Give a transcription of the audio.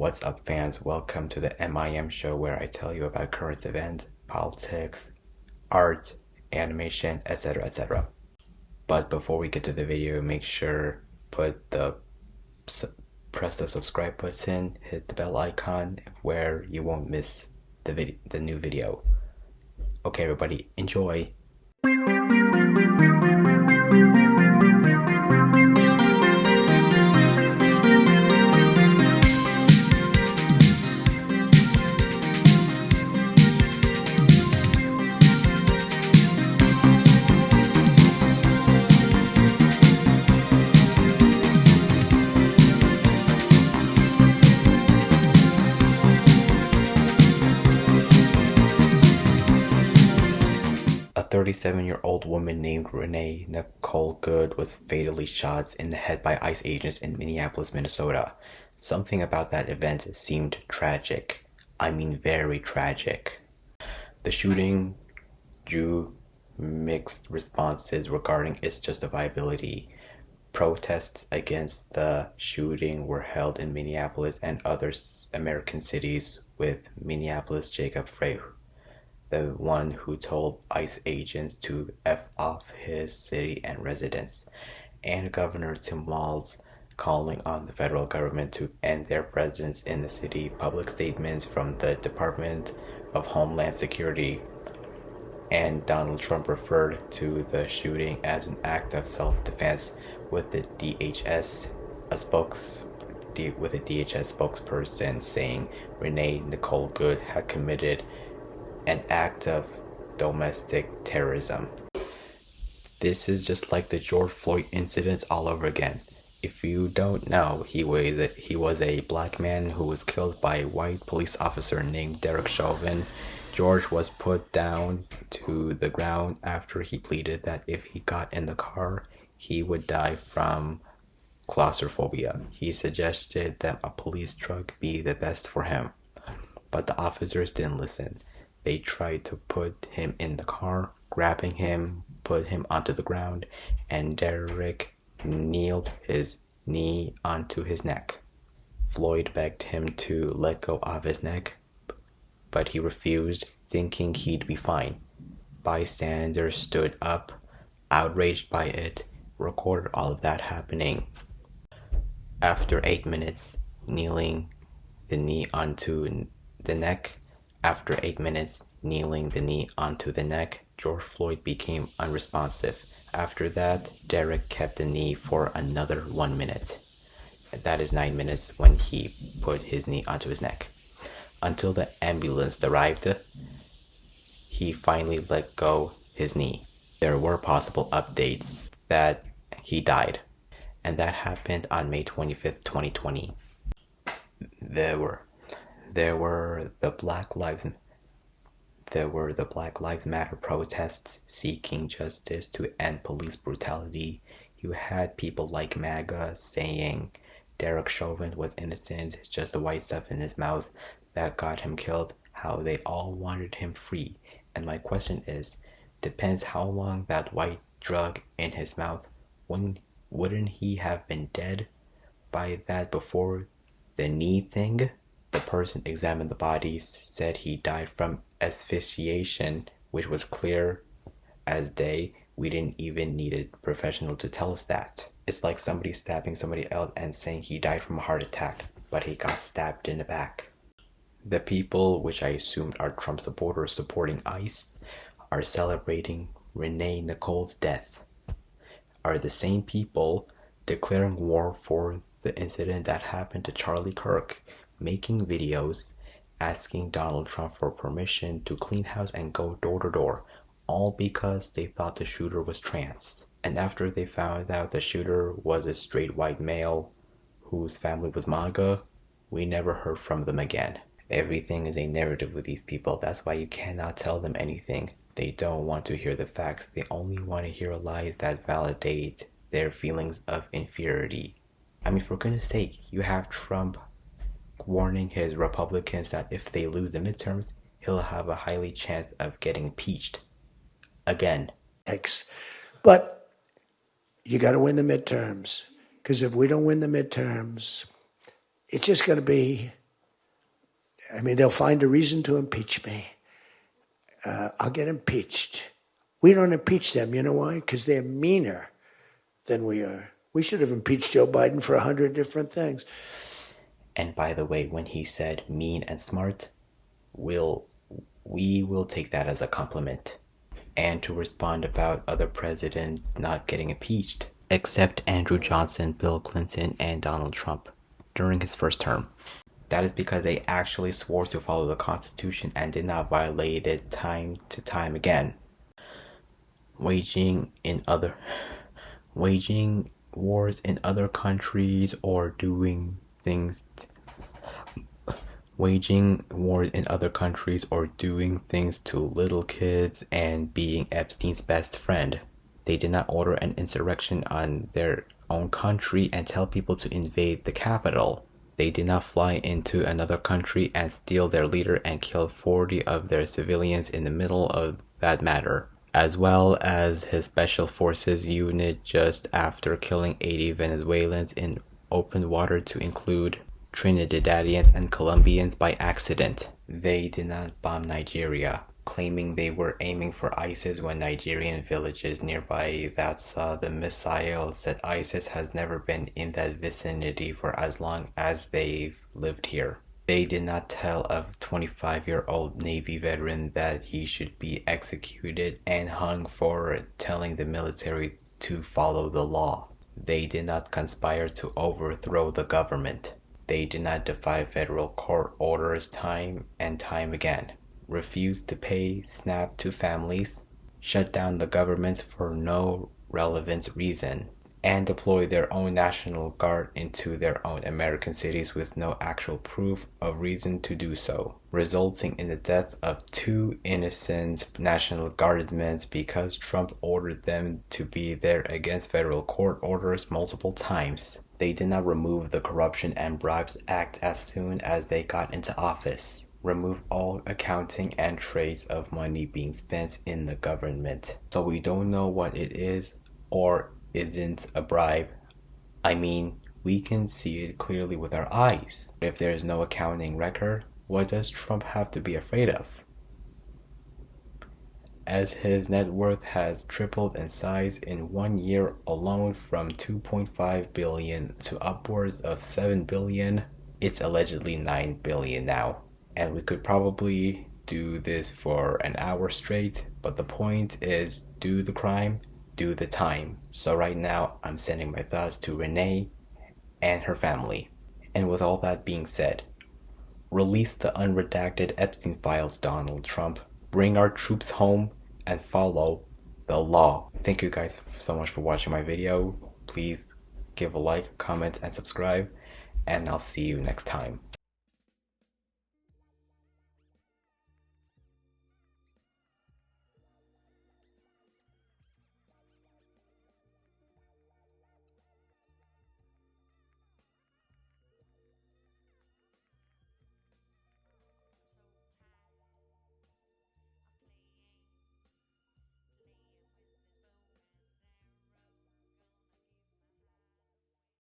What's up, fans? Welcome to the MIM show where I tell you about current events, politics, art, animation, etc. etc. But before we get to the video, make sure press the subscribe button, hit the bell icon where you won't miss the new video. Okay, everybody, enjoy. A 37-year-old woman named Renee Nicole Good was fatally shot in the head by ICE agents in Minneapolis, Minnesota. Something about that event seemed tragic. I mean, very tragic. The shooting drew mixed responses regarding its justifiability. Protests against the shooting were held in Minneapolis and other American cities, with Minneapolis Jacob Frey, the one who told ICE agents to F off his city and residents, and Governor Tim Walz calling on the federal government to end their presence in the city. Public statements from the Department of Homeland Security and Donald Trump referred to the shooting as an act of self-defense, with the DHS spokesperson saying Renee Nicole Good had committed an act of domestic terrorism. This is just like the George Floyd incident all over again. If you don't know, he was a black man who was killed by a white police officer named Derek Chauvin. George was put down to the ground after he pleaded that if he got in the car, he would die from claustrophobia. He suggested that a police truck be the best for him, but the officers didn't listen. They tried to put him in the car, grabbing him, put him onto the ground, and Derek kneeled his knee onto his neck. Floyd begged him to let go of his neck, but he refused, thinking he'd be fine. Bystanders stood up, outraged by it, recorded all of that happening. After 8 minutes, kneeling the knee onto the neck, George Floyd became unresponsive. After that, Derek kept the knee for another 1 minute. That is 9 minutes when he put his knee onto his neck. Until the ambulance arrived, he finally let go his knee. There were possible updates that he died, and that happened on May 25th, 2020. There were the Black Lives Matter protests seeking justice to end police brutality. You had people like MAGA saying Derek Chauvin was innocent, just the white stuff in his mouth that got him killed, how they all wanted him free. And my question is, depends how long that white drug in his mouth, wouldn't he have been dead by that before the knee thing? The person examined the bodies, said he died from asphyxiation, which was clear as day. We didn't even need a professional to tell us that. It's like somebody stabbing somebody else and saying he died from a heart attack, but he got stabbed in the back. The people, which I assumed are Trump supporters supporting ICE, are celebrating Renee Nicole's death, are the same people declaring war for the incident that happened to Charlie Kirk, making videos asking Donald Trump for permission to clean house and go door to door, all because they thought the shooter was trans. And after they found out the shooter was a straight white male whose family was MAGA, we never heard from them again. Everything is a narrative with these people. That's why you cannot tell them anything. They don't want to hear the facts. They only want to hear lies that validate their feelings of inferiority. I mean, for goodness sake, you have Trump warning his Republicans that if they lose the midterms, he'll have a highly chance of getting impeached again. But you got to win the midterms, because if we don't win the midterms, it's just going to be I mean, they'll find a reason to impeach me. I'll get impeached. We don't impeach them. You know why? Because they're meaner than we are. We should have impeached Joe Biden for 100 different things. And by the way, when he said mean and smart, we will take that as a compliment. And to respond about other presidents not getting impeached, except Andrew Johnson, Bill Clinton, and Donald Trump during his first term. That is because they actually swore to follow the Constitution and did not violate it time to time again. Waging wars in other countries or doing things to little kids and being Epstein's best friend. They did not order an insurrection on their own country and tell people to invade the capital. They did not fly into another country and steal their leader and kill 40 of their civilians in the middle of that matter, as well as his special forces unit just after killing 80 Venezuelans in open water to include Trinidadians and Colombians by accident. They did not bomb Nigeria, claiming they were aiming for ISIS when Nigerian villages nearby that saw the missile said ISIS has never been in that vicinity for as long as they've lived here. They did not tell a 25-year-old Navy veteran that he should be executed and hung for telling the military to follow the law. They did not conspire to overthrow the government. They did not defy federal court orders time and time again, refused to pay SNAP to families, shut down the government for no relevant reason, and deploy their own National Guard into their own American cities with no actual proof of reason to do so, resulting in the death of 2 innocent National Guardsmen because Trump ordered them to be there against federal court orders multiple times. They did not remove the Corruption and Bribes Act as soon as they got into office. Remove all accounting and trace of money being spent in the government. So we don't know what it is or isn't a bribe. I mean, we can see it clearly with our eyes. If there is no accounting record, what does Trump have to be afraid of? As his net worth has tripled in size in 1 year alone from $2.5 billion to upwards of $7 billion, it's allegedly $9 billion now. And we could probably do this for an hour straight, but the point is do the crime, do the time. So right now, I'm sending my thoughts to Renee and her family. And with all that being said, release the unredacted Epstein files, Donald Trump. Bring our troops home and follow the law. Thank you guys so much for watching my video. Please give a like, comment, and subscribe, and I'll see you next time.